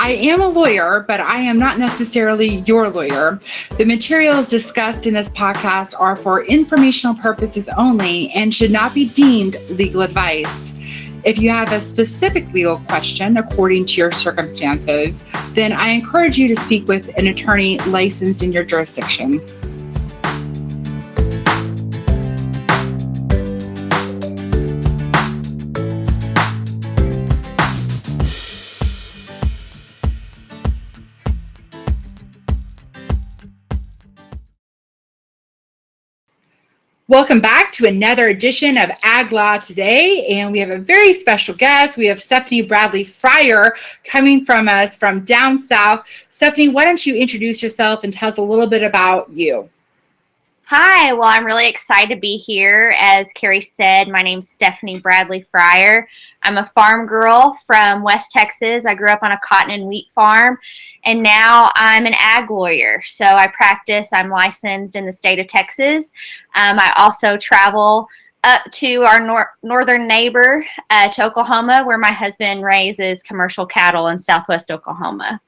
I am a lawyer, but I am not necessarily your lawyer. The materials discussed in this podcast are for informational purposes only and should not be deemed legal advice. If you have a specific legal question according to your circumstances, then I encourage you to speak with an attorney licensed in your jurisdiction. Welcome back to another edition of Ag Law Today, and we have a very special guest. We have Stephanie Bradley Fryer coming from us from down south. Stephanie, why don't you introduce yourself and tell us a little bit about you? Hi, well, I'm really excited to be here. As Carrie said, my name's Stephanie Bradley Fryer. I'm a farm girl from West Texas. I grew up on a cotton and wheat farm, and now I'm an ag lawyer. So I'm licensed in the state of Texas. I also travel up to our northern neighbor, to Oklahoma, where my husband raises commercial cattle in southwest Oklahoma.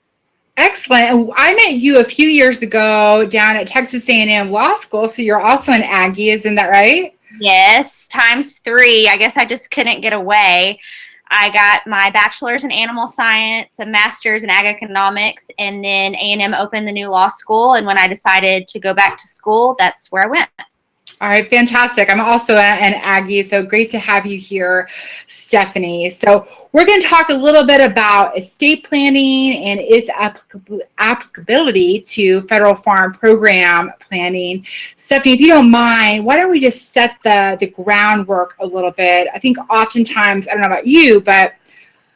Excellent. I met you a few years ago down at Texas A&M Law School, so you're also an Aggie, isn't that right? Yes, times 3. I guess I just couldn't get away. I got my bachelor's in animal science, a master's in ag economics, and then A&M opened the new law school, and when I decided to go back to school, that's where I went. All right, fantastic. I'm also an Aggie, so great to have you here, Stephanie. So we're going to talk a little bit about estate planning and its applicability to federal farm program planning. Stephanie, if you don't mind, why don't we just set the groundwork a little bit? I think oftentimes, I don't know about you, but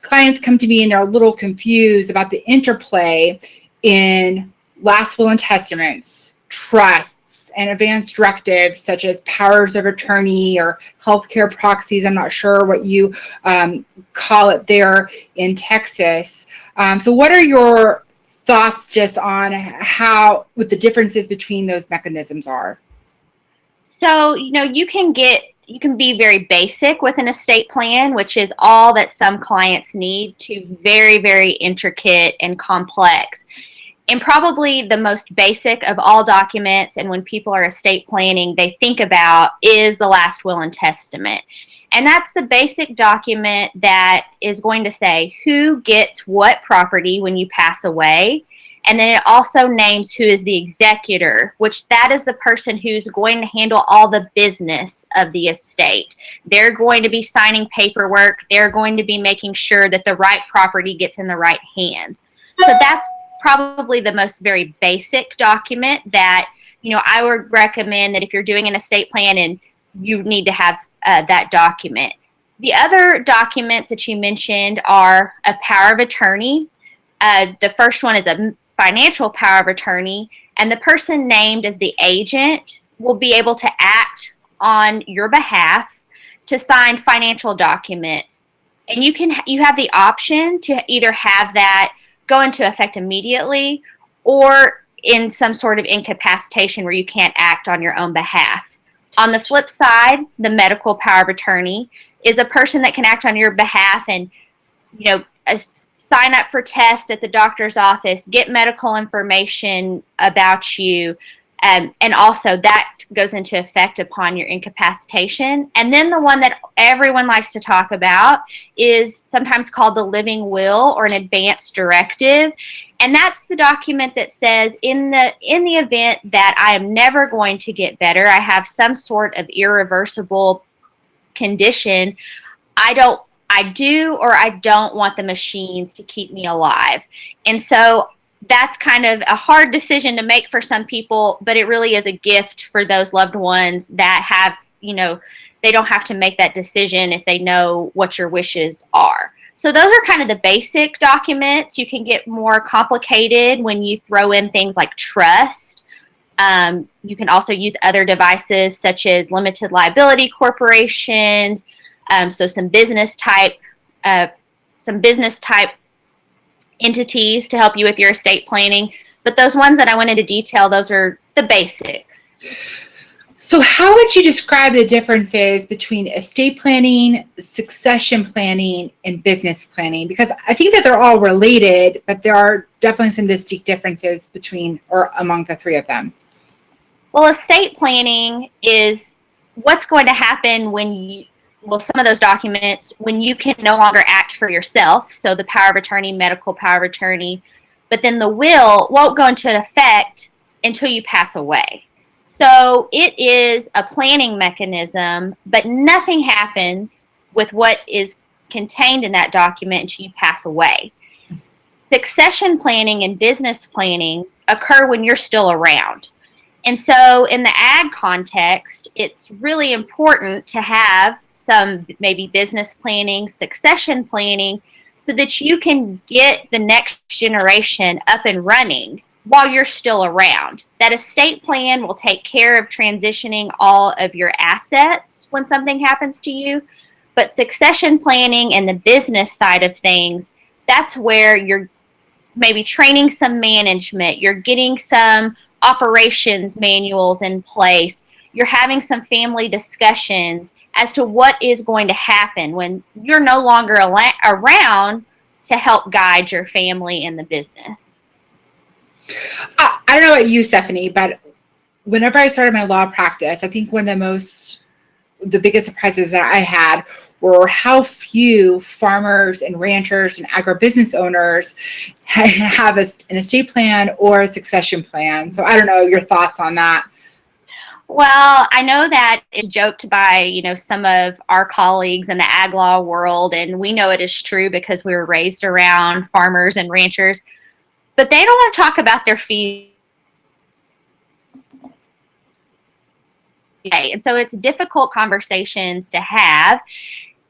clients come to me and they're a little confused about the interplay in last will and testaments, trusts, and advanced directives such as powers of attorney or healthcare proxies. I'm not sure what you call it there in Texas. So what are your thoughts just on what the differences between those mechanisms are? So, you can be very basic with an estate plan, which is all that some clients need, to very, very intricate and complex. And probably the most basic of all documents, and when people are estate planning, they think about, is the last will and testament. And that's the basic document that is going to say who gets what property when you pass away. And then it also names who is the executor, which that is the person who's going to handle all the business of the estate. They're going to be signing paperwork. They're going to be making sure that the right property gets in the right hands. So that's probably the most very basic document that, I would recommend that if you're doing an estate plan, and you need to have that document. The other documents that you mentioned are a power of attorney. The first one is a financial power of attorney, and the person named as the agent will be able to act on your behalf to sign financial documents. And you have the option to either have that go into effect immediately or in some sort of incapacitation where you can't act on your own behalf. On the flip side, the medical power of attorney is a person that can act on your behalf and, sign up for tests at the doctor's office, get medical information about you, and also that goes into effect upon your incapacitation. And then the one that everyone likes to talk about is sometimes called the living will or an advanced directive. And that's the document that says in the event that I am never going to get better, I have some sort of irreversible condition, I do or I don't want the machines to keep me alive. And so that's kind of a hard decision to make for some people, but it really is a gift for those loved ones that have, they don't have to make that decision if they know what your wishes are. So those are kind of the basic documents. You can get more complicated when you throw in things like trust. You can also use other devices such as limited liability corporations. So some business type entities to help you with your estate planning. But those ones that I wanted to detail, those are the basics. So how would you describe the differences between estate planning, succession planning, and business planning? Because I think that they're all related, but there are definitely some distinct differences between or among the three of them. Well, estate planning is what's going to happen some of those documents, when you can no longer act for yourself, so the power of attorney, medical power of attorney, but then the will won't go into effect until you pass away. So it is a planning mechanism, but nothing happens with what is contained in that document until you pass away. Succession planning and business planning occur when you're still around. And so in the ag context, it's really important to have some maybe business planning, succession planning, so that you can get the next generation up and running while you're still around. That estate plan will take care of transitioning all of your assets when something happens to you. But succession planning and the business side of things, that's where you're maybe training some management, you're getting some operations manuals in place, you're having some family discussions as to what is going to happen when you're no longer around to help guide your family in the business. I don't know about you, Stephanie, but whenever I started my law practice, I think one of the biggest surprises that I had were how few farmers and ranchers and agribusiness owners have an estate plan or a succession plan. So I don't know your thoughts on that. Well, I know that it's joked by, some of our colleagues in the ag law world, and we know it is true because we were raised around farmers and ranchers, but they don't want to talk about their fees. And so it's difficult conversations to have.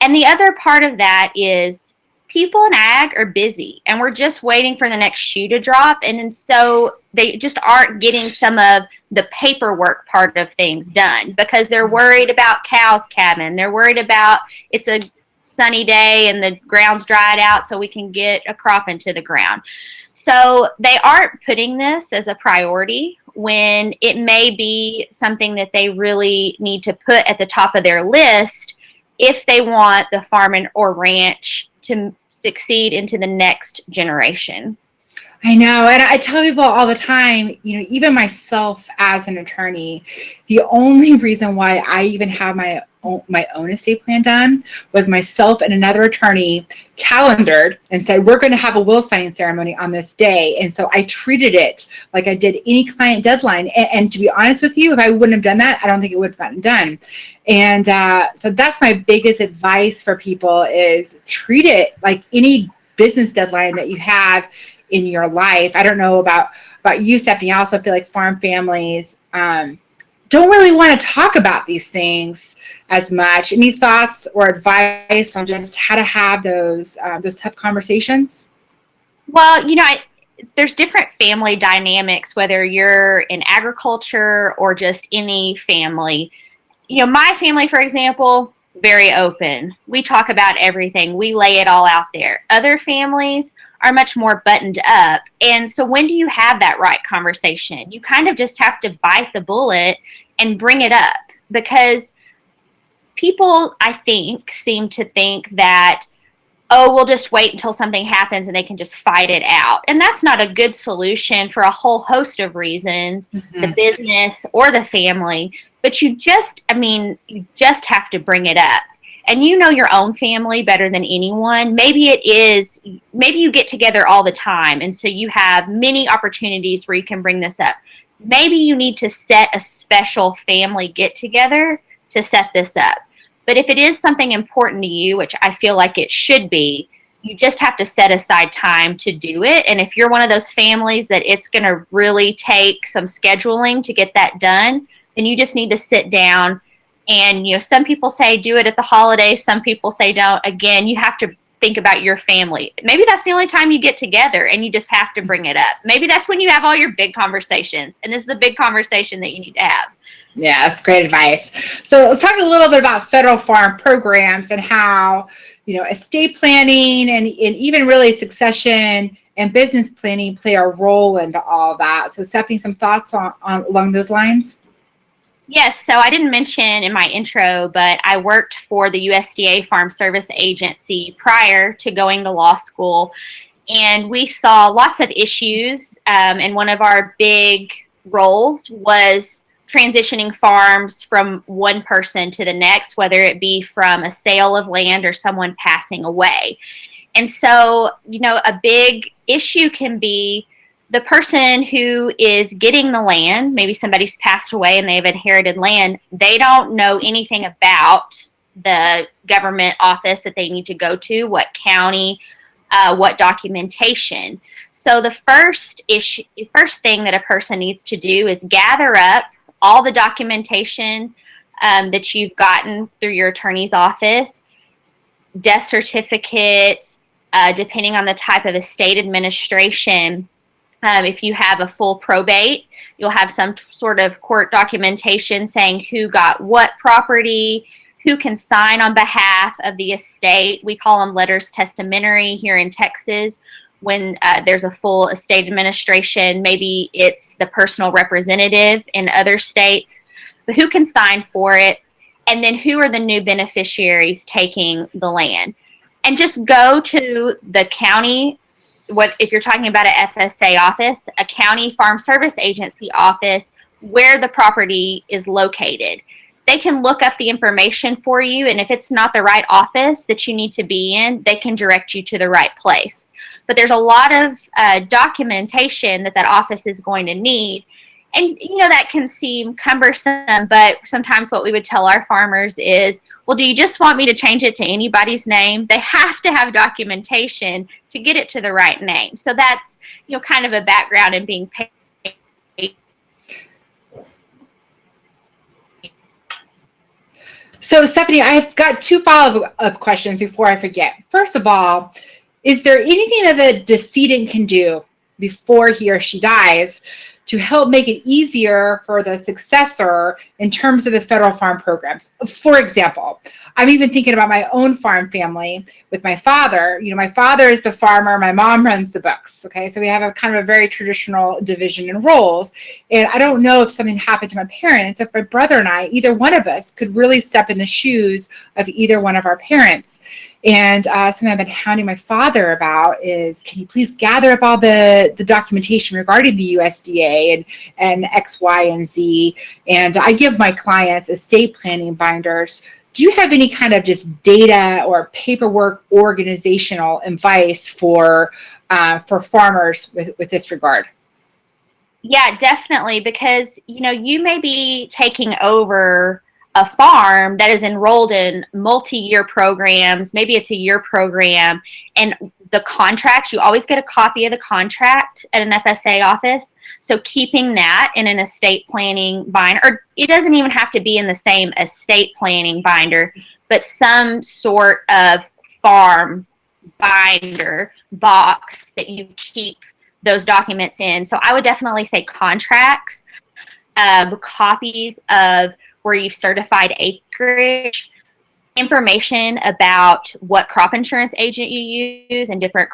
And the other part of that is people in ag are busy and we're just waiting for the next shoe to drop. And so they just aren't getting some of the paperwork part of things done because they're worried about cows calving. They're worried about it's a sunny day and the ground's dried out so we can get a crop into the ground. So they aren't putting this as a priority when it may be something that they really need to put at the top of their list if they want the farm or ranch to succeed into the next generation. I know. And I tell people all the time, even myself as an attorney, the only reason why I even have my own estate plan done was myself and another attorney calendared and said, we're going to have a will signing ceremony on this day. And so I treated it like I did any client deadline. And to be honest with you, if I wouldn't have done that, I don't think it would have gotten done. And so that's my biggest advice for people is treat it like any business deadline that you have in your life. I don't know about you, Stephanie. I also feel like farm families don't really want to talk about these things as much. Any thoughts or advice on just how to have those tough conversations? Well, there's different family dynamics, whether you're in agriculture or just any family. My family, for example, very open. We talk about everything. We lay it all out there. Other families are much more buttoned up. And so when do you have that right conversation? You kind of just have to bite the bullet and bring it up because people, I think, seem to think that, we'll just wait until something happens and they can just fight it out. And that's not a good solution for a whole host of reasons, the business or the family. But you just have to bring it up. And you know your own family better than anyone. Maybe you get together all the time. And so you have many opportunities where you can bring this up. Maybe you need to set a special family get together to set this up. But if it is something important to you, which I feel like it should be, you just have to set aside time to do it. And if you're one of those families that it's going to really take some scheduling to get that done, then you just need to sit down. And, some people say do it at the holidays. Some people say don't. Again, you have to think about your family. Maybe that's the only time you get together and you just have to bring it up. Maybe that's when you have all your big conversations. And this is a big conversation that you need to have. Yeah, that's great advice. So let's talk a little bit about federal farm programs and how, estate planning and even really succession and business planning play a role into all that. So Stephanie, some thoughts on along those lines? Yes, so I didn't mention in my intro, but I worked for the USDA Farm Service Agency prior to going to law school, and we saw lots of issues. And one of our big roles was transitioning farms from one person to the next, whether it be from a sale of land or someone passing away. And so, a big issue can be the person who is getting the land, maybe somebody's passed away and they've inherited land, they don't know anything about the government office that they need to go to, what county, what documentation. So the first thing that a person needs to do is gather up all the documentation that you've gotten through your attorney's office, death certificates, depending on the type of estate administration. If you have a full probate, you'll have some sort of court documentation saying who got what property, who can sign on behalf of the estate. We call them letters testamentary here in Texas. When there's a full estate administration, maybe it's the personal representative in other states, but who can sign for it? And then who are the new beneficiaries taking the land? And just go to the county. What if you're talking about an FSA office, a county farm service agency office, where the property is located? They can look up the information for you, and if it's not the right office that you need to be in, they can direct you to the right place. But there's a lot of documentation that office is going to need. And, that can seem cumbersome, but sometimes what we would tell our farmers is, well, do you just want me to change it to anybody's name? They have to have documentation to get it to the right name. So that's, kind of a background in being paid. So, Stephanie, I've got 2 follow-up questions before I forget. First of all, is there anything that the decedent can do before he or she dies to help make it easier for the successor in terms of the federal farm programs? For example, I'm even thinking about my own farm family with my father. My father is the farmer, my mom runs the books. Okay, so we have a kind of a very traditional division in roles. And I don't know if something happened to my parents, if my brother and I, either one of us, could really step in the shoes of either one of our parents. And something I've been hounding my father about is, can you please gather up all the documentation regarding the USDA and X, Y, and Z? And I give my clients estate planning binders. Do you have any kind of just data or paperwork organizational advice for farmers with this regard? Yeah, definitely, because you may be taking over a farm that is enrolled in multi-year programs. Maybe it's a year program, and the contract, you always get a copy of the contract at an FSA office. So keeping that in an estate planning binder, or it doesn't even have to be in the same estate planning binder, but some sort of farm binder box that you keep those documents in. So I would definitely say contracts, copies of where you've certified acreage, information about what crop insurance agent you use and different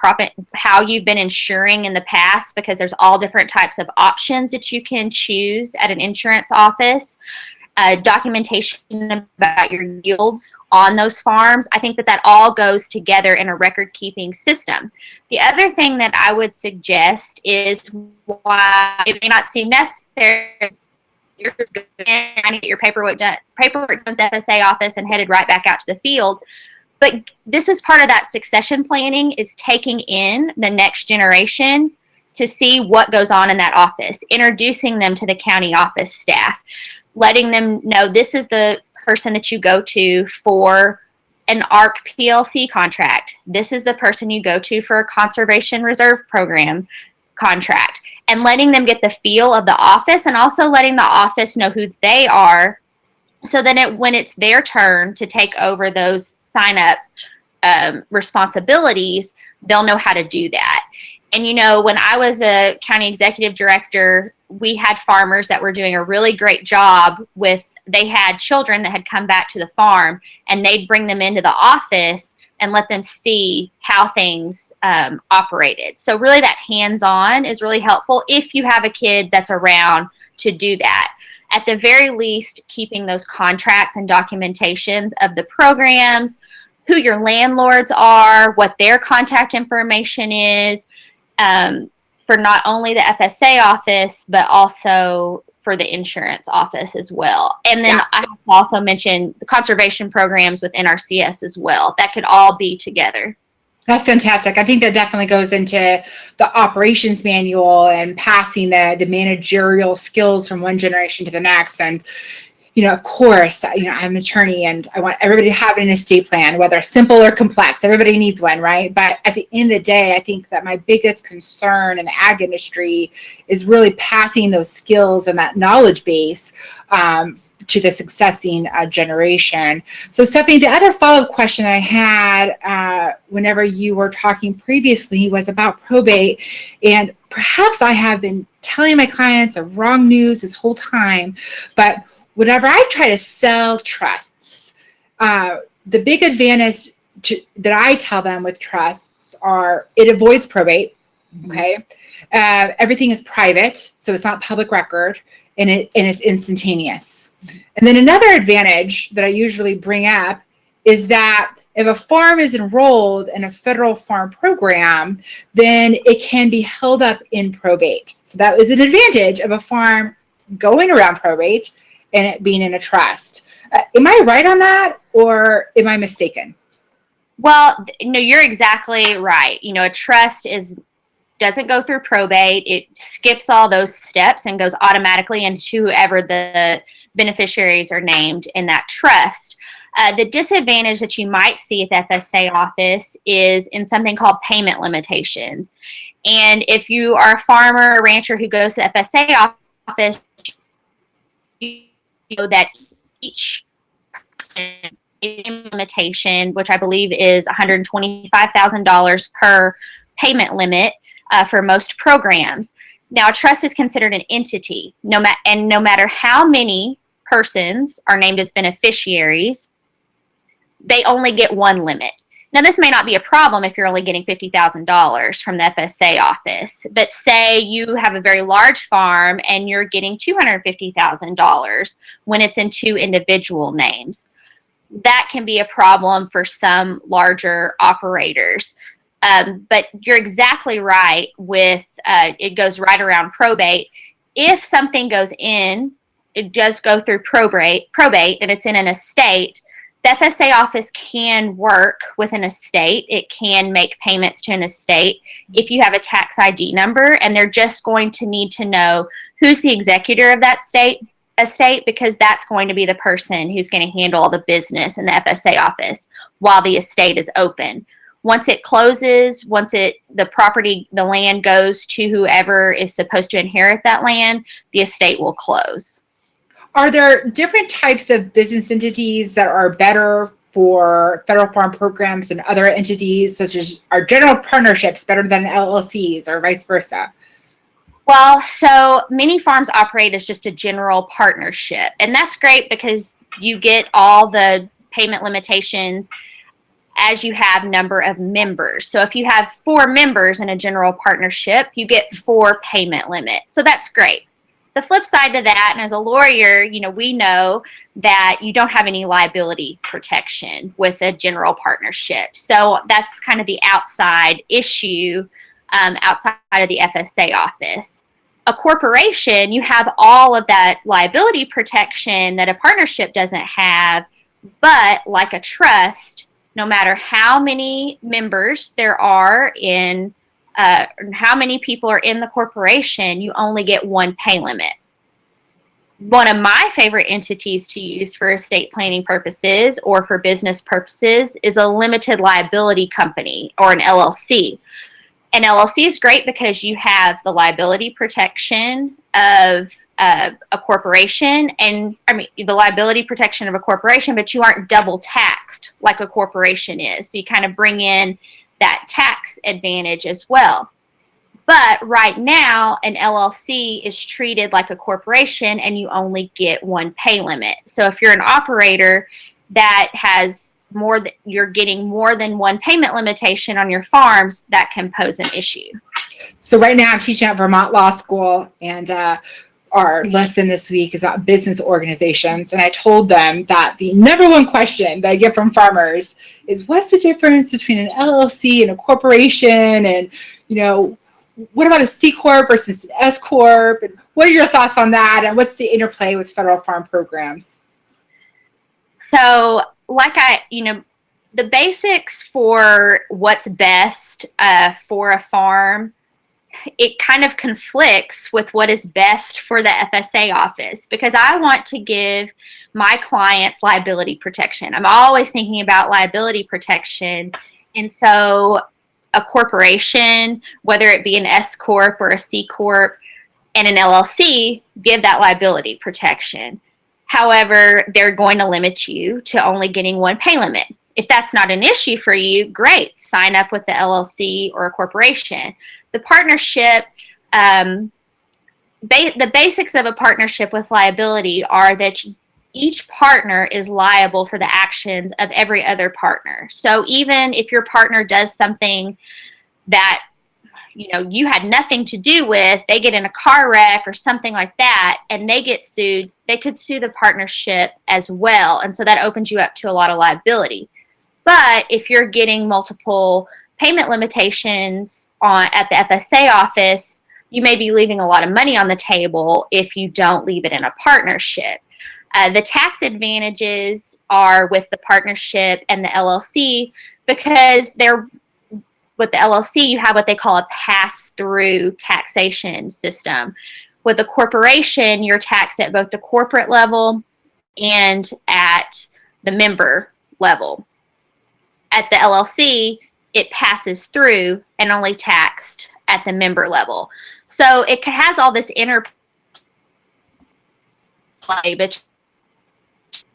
how you've been insuring in the past, because there's all different types of options that you can choose at an insurance office. Documentation about your yields on those farms. I think that all goes together in a record-keeping system. The other thing that I would suggest is, why it may not seem necessary, you're just going to get your paperwork done at the FSA office and headed right back out to the field. But this is part of that succession planning, is taking in the next generation to see what goes on in that office, introducing them to the county office staff, letting them know this is the person that you go to for an ARC PLC contract. This is the person you go to for a conservation reserve program contract, and letting them get the feel of the office, and also letting the office know who they are, so then when it's their turn to take over those sign up responsibilities, they'll know how to do that. And when I was a county executive director, we had farmers that were doing a really great job they had children that had come back to the farm, and they'd bring them into the office and let them see how things operated. So really that hands-on is really helpful if you have a kid that's around to do that. at the very least, keeping those contracts and documentations of the programs, who your landlords are, what their contact information is, for not only the FSA office, but also for the insurance office as well. And then I have to also mention the conservation programs with NRCS as well. That could all be together. That's fantastic. I think that definitely goes into the operations manual and passing the managerial skills from one generation to the next. And, of course, I'm an attorney and I want everybody to have an estate plan, whether simple or complex. Everybody needs one, right? But at the end of the day, I think that my biggest concern in the ag industry is really passing those skills and that knowledge base to the succeeding generation. So Stephanie, the other follow-up question I had whenever you were talking previously was about probate. And perhaps I have been telling my clients the wrong news this whole time, but whenever I try to sell trusts, the big advantage that I tell them with trusts are it avoids probate, okay? Everything is private, so it's not public record, and it's instantaneous. And then another advantage that I usually bring up is that if a farm is enrolled in a federal farm program, then it can be held up in probate. So that is an advantage of a farm going around probate and it being in a trust. Am I right on that, or am I mistaken? Well, no, you're exactly right. A trust doesn't go through probate. It skips all those steps and goes automatically into whoever the beneficiaries are named in that trust. The disadvantage that you might see at the FSA office is in something called payment limitations. And if you are a farmer or rancher who goes to the FSA office, you know that each limitation, which I believe is $125,000 per payment limit for most programs. Now, a trust is considered an entity, no matter how many persons are named as beneficiaries, they only get one limit. Now, this may not be a problem if you're only getting $50,000 from the FSA office, but say you have a very large farm and you're getting $250,000 when it's in two individual names. That can be a problem for some larger operators. But you're exactly right with it goes right around probate. If something goes in, it does go through probate, and it's in an estate, the FSA office can work with an estate. It can make payments to an estate if you have a tax ID number, and they're just going to need to know who's the executor of that estate, because that's going to be the person who's going to handle all the business in the FSA office while the estate is open. Once it closes, the land goes to whoever is supposed to inherit that land, the estate will close. Are there different types of business entities that are better for federal farm programs than other entities, such as are general partnerships better than LLCs or vice versa? Well, so many farms operate as just a general partnership, and that's great because you get all the payment limitations as you have number of members. So if you have 4 members in a general partnership, you get 4 payment limits. So that's great. The flip side to that, and as a lawyer, we know that you don't have any liability protection with a general partnership. So that's kind of the outside issue outside of the FSA office. A corporation, you have all of that liability protection that a partnership doesn't have, but like a trust, no matter how many members there are in how many people are in the corporation, you only get 1 pay limit. One of my favorite entities to use for estate planning purposes or for business purposes is a limited liability company or an LLC. An LLC is great because you have the liability protection of a corporation, the liability protection of a corporation, but you aren't double taxed like a corporation is. So you kind of bring in that tax advantage as well. But right now, an LLC is treated like a corporation and you only get 1 pay limit. So if you're an operator that has you're getting more than 1 payment limitation on your farms, that can pose an issue. So right now I'm teaching at Vermont Law School, and our lesson this week is about business organizations. And I told them that the number one question that I get from farmers is, what's the difference between an LLC and a corporation? And, what about a C Corp versus an S Corp? And what are your thoughts on that? And what's the interplay with federal farm programs? So, the basics for what's best for a farm, it kind of conflicts with what is best for the FSA office, because I want to give my clients liability protection. I'm always thinking about liability protection. And so a corporation, whether it be an S Corp or a C Corp, and an LLC, give that liability protection. However, they're going to limit you to only getting one pay limit. If that's not an issue for you, great, sign up with the LLC or a corporation. The partnership, the basics of a partnership with liability are that each partner is liable for the actions of every other partner. So even if your partner does something that you had nothing to do with, they get in a car wreck or something like that, and they get sued, they could sue the partnership as well. And so that opens you up to a lot of liability. But if you're getting multiple payment limitations at the FSA office, you may be leaving a lot of money on the table if you don't leave it in a partnership. The tax advantages are with the partnership and the LLC, because with the LLC, you have what they call a pass-through taxation system. With a corporation, you're taxed at both the corporate level and at the member level. At the LLC, it passes through and only taxed at the member level. So it has all this interplay, but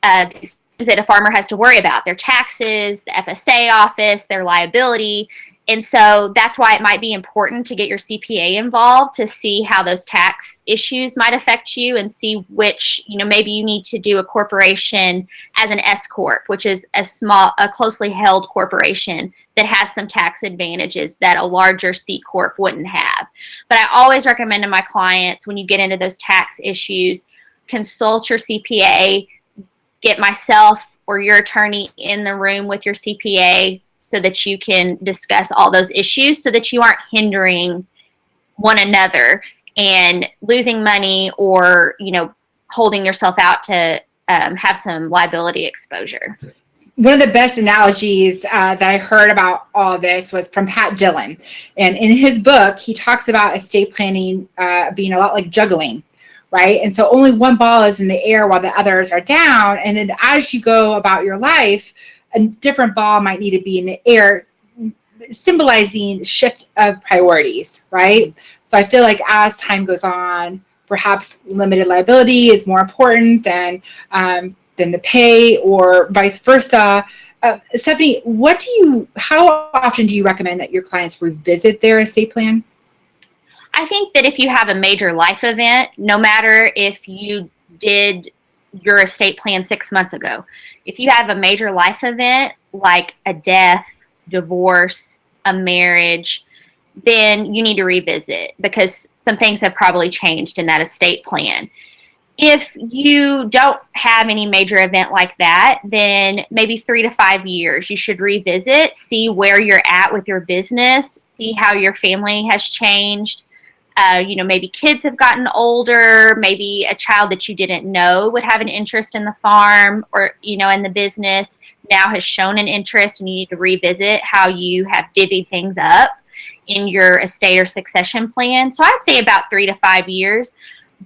things that a farmer has to worry about: their taxes, the FSA office, their liability. And so that's why it might be important to get your CPA involved to see how those tax issues might affect you, and see which, maybe you need to do a corporation as an S Corp, which is a closely held corporation that has some tax advantages that a larger C Corp wouldn't have. But I always recommend to my clients, when you get into those tax issues, consult your CPA, get myself or your attorney in the room with your CPA, so that you can discuss all those issues, so that you aren't hindering one another and losing money, or, holding yourself out to have some liability exposure. One of the best analogies that I heard about all this was from Pat Dillon. And in his book, he talks about estate planning being a lot like juggling, right? And so only one ball is in the air while the others are down. And then as you go about your life, a different ball might need to be in the air, symbolizing shift of priorities, right? So I feel like as time goes on, perhaps limited liability is more important than the pay, or vice versa. Stephanie, how often do you recommend that your clients revisit their estate plan? I think that if you have a major life event, no matter if you did your estate plan 6 months ago, if you have a major life event like a death, divorce, a marriage, then you need to revisit, because some things have probably changed in that estate plan. If you don't have any major event like that, then maybe 3 to 5 years, you should revisit, see where you're at with your business, see how your family has changed. Maybe kids have gotten older, maybe a child that you didn't know would have an interest in the farm, or, in the business, now has shown an interest, and you need to revisit how you have divvied things up in your estate or succession plan. So I'd say about 3 to 5 years.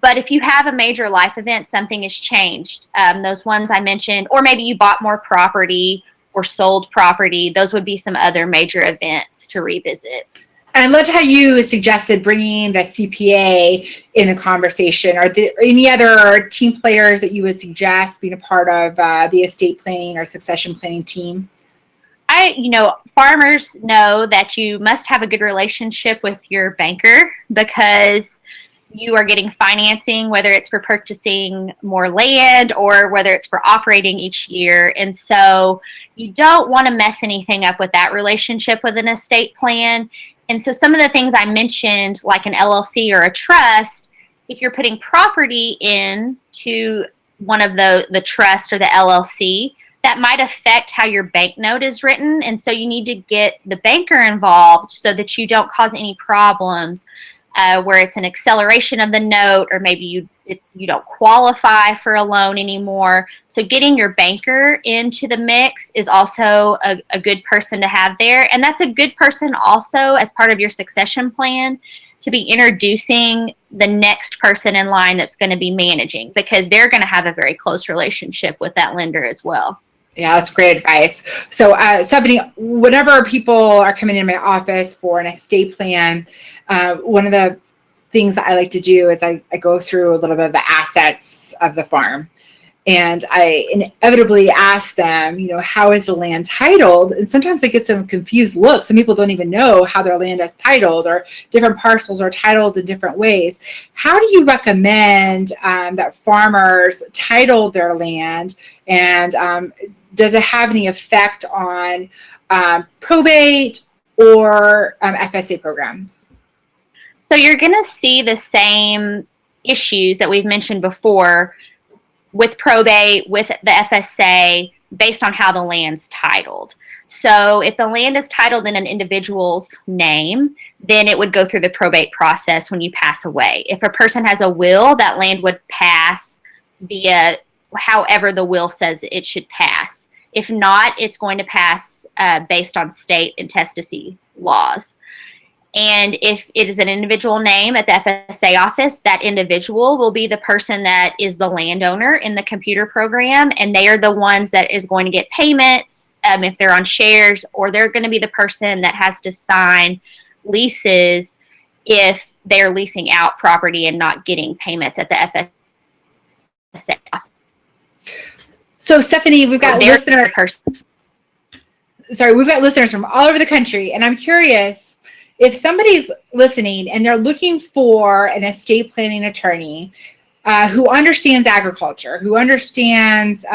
But if you have a major life event, something has changed. Those ones I mentioned, or maybe you bought more property or sold property, those would be some other major events to revisit. I loved how you suggested bringing the CPA in the conversation. Are there any other team players that you would suggest being a part of the estate planning or succession planning team? Farmers know that you must have a good relationship with your banker, because you are getting financing, whether it's for purchasing more land or whether it's for operating each year. And so you don't want to mess anything up with that relationship with an estate plan. And so some of the things I mentioned, like an LLC or a trust, if you're putting property in to one of the trust or the LLC, that might affect how your bank note is written. And so you need to get the banker involved so that you don't cause any problems where it's an acceleration of the note, or maybe you don't qualify for a loan anymore. So getting your banker into the mix is also a good person to have there. And that's a good person also as part of your succession plan to be introducing the next person in line that's going to be managing, because they're going to have a very close relationship with that lender as well. Yeah, that's great advice. So, Stephanie, whenever people are coming in my office for an estate plan, one of the things that I like to do is I go through a little bit of the assets of the farm. And I inevitably ask them, how is the land titled? And sometimes I get some confused looks. Some people don't even know how their land is titled, or different parcels are titled in different ways. How do you recommend that farmers title their land? And does it have any effect on probate or FSA programs? So you're going to see the same issues that we've mentioned before with probate, with the FSA, based on how the land's titled. So if the land is titled in an individual's name, then it would go through the probate process when you pass away. If a person has a will, that land would pass via however the will says it should pass. If not, it's going to pass based on state intestacy laws. And if it is an individual name at the FSA office, that individual will be the person that is the landowner in the computer program, and they are the ones that is going to get payments if they're on shares, or they're going to be the person that has to sign leases if they're leasing out property and not getting payments at the FSA office. So, Stephanie, we've got we've got listeners from all over the country, and I'm curious, if somebody's listening and they're looking for an estate planning attorney who understands agriculture, who understands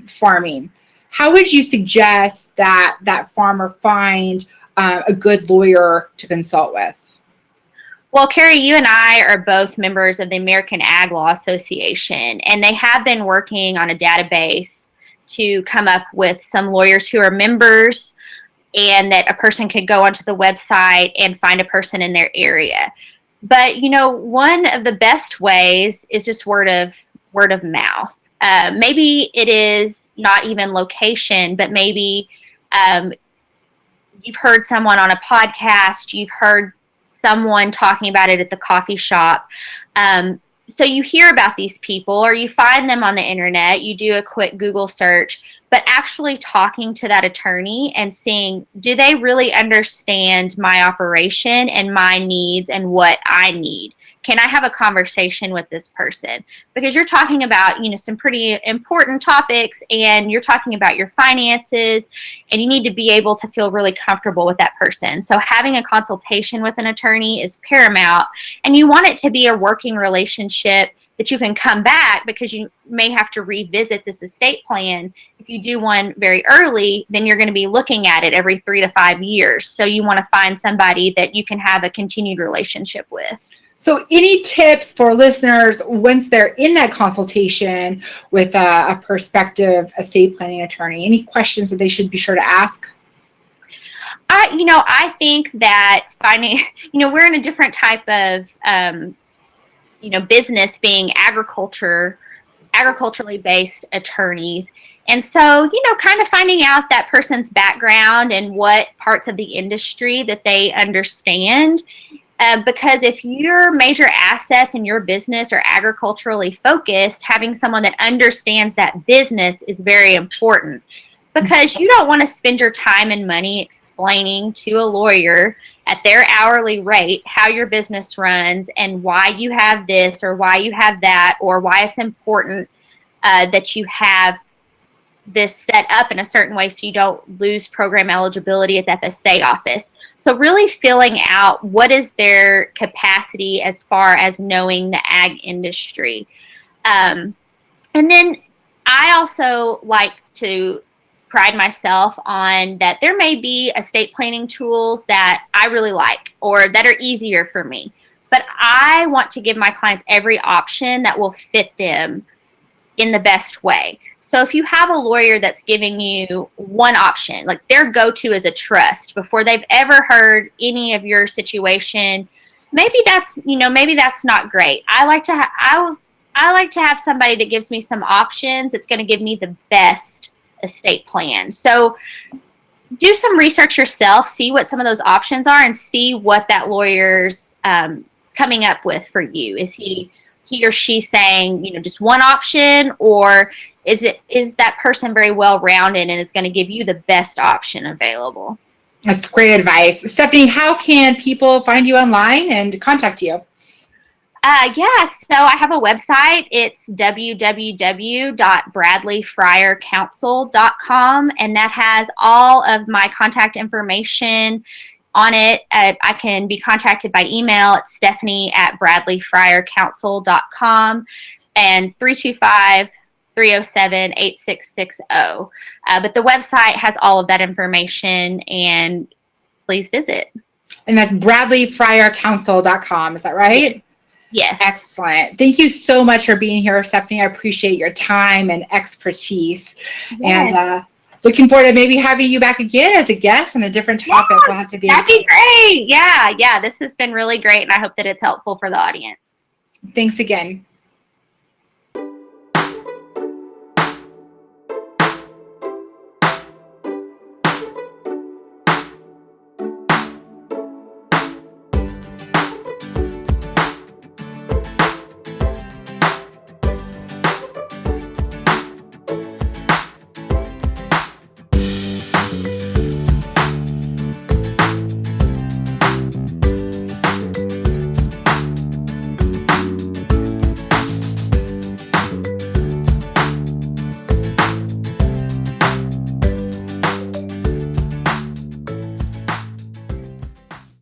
farming, how would you suggest that farmer find a good lawyer to consult with? Well, Carrie, you and I are both members of the American Ag Law Association, and they have been working on a database to come up with some lawyers who are members, and that a person could go onto the website and find a person in their area. But, one of the best ways is just word of mouth. Maybe it is not even location, but maybe you've heard someone on a podcast, you've heard someone talking about it at the coffee shop. So you hear about these people, or you find them on the internet, you do a quick Google search, but actually talking to that attorney and seeing, do they really understand my operation and my needs and what I need? Can I have a conversation with this person? Because you're talking about, some pretty important topics, and you're talking about your finances, and you need to be able to feel really comfortable with that person. So having a consultation with an attorney is paramount, and you want it to be a working relationship that you can come back, because you may have to revisit this estate plan. If you do one very early, then you're going to be looking at it every 3 to 5 years. So you want to find somebody that you can have a continued relationship with. So any tips for listeners once they're in that consultation with a prospective estate planning attorney? Any questions that they should be sure to ask? I think that finding, we're in a different type of, business, being agriculturally based attorneys. And so, kind of finding out that person's background and what parts of the industry that they understand. Because if your major assets in your business are agriculturally focused, having someone that understands that business is very important, because you don't want to spend your time and money explaining to a lawyer at their hourly rate how your business runs and why you have this or why you have that, or why it's important that you have this set up in a certain way so you don't lose program eligibility at the FSA office. So really filling out what is their capacity as far as knowing the ag industry. And then I also like to pride myself on that there may be estate planning tools that I really like or that are easier for me. but I want to give my clients every option that will fit them in the best way. So if you have a lawyer that's giving you one option, like their go-to is a trust before they've ever heard any of your situation, maybe that's not great. I like to have somebody that gives me some options that's going to give me the best estate plan. So do some research yourself, see what some of those options are, and see what that lawyer's coming up with for you. Is he or she saying, just one option, or is that person very well rounded and is going to give you the best option available? That's great advice. Stephanie, how can people find you online and contact you? So I have a website. It's www.bradleyfryercounsel.com, and that has all of my contact information on it. I can be contacted by email at stephanie@bradleyfryercounsel.com and 325-307-8660. But the website has all of that information, and please visit. And that's bradleyfryercounsel.com. Is that right? Yes. Excellent. Thank you so much for being here, Stephanie. I appreciate your time and expertise. Yes. And looking forward to maybe having you back again as a guest on a different topic. Yeah, we'll have to be. That'd be great. Yeah. This has been really great, and I hope that it's helpful for the audience. Thanks again.